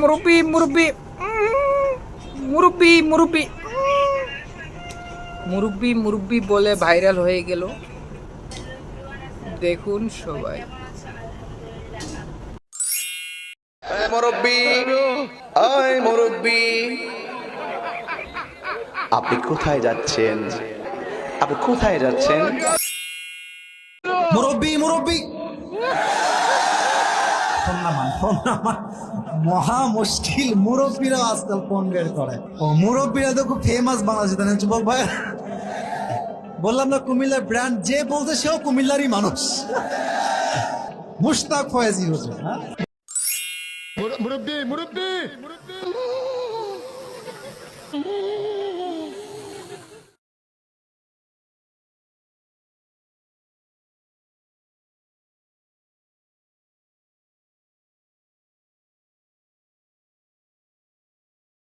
মুরব্বি মুরব্বি মুরব্বি মুরব্বি মুরব্বি মুরব্বি বলে ভাইরাল হয়ে গেল, দেখুন সবাই। মুরব্বি, আয় মুরব্বি, আপনি কোথায় যাচ্ছেন? আপনি কোথায় যাচ্ছেন? মুরব্বি মুরব্বি মহা মুশকিল। মুরব্বীরা আজকাল ফোন বের করে। ও মুরব্বীরা তো খুব ফেমাস বাংলাদেশে, তাই না যুবক ভাই? বললাম না কুমিল্লার ব্র্যান্ড, যে বলতে সেও কুমিল্লারই মানুষ। মুশতাক ফয়েজি হুজুর। মুরব্বি মুরব্বি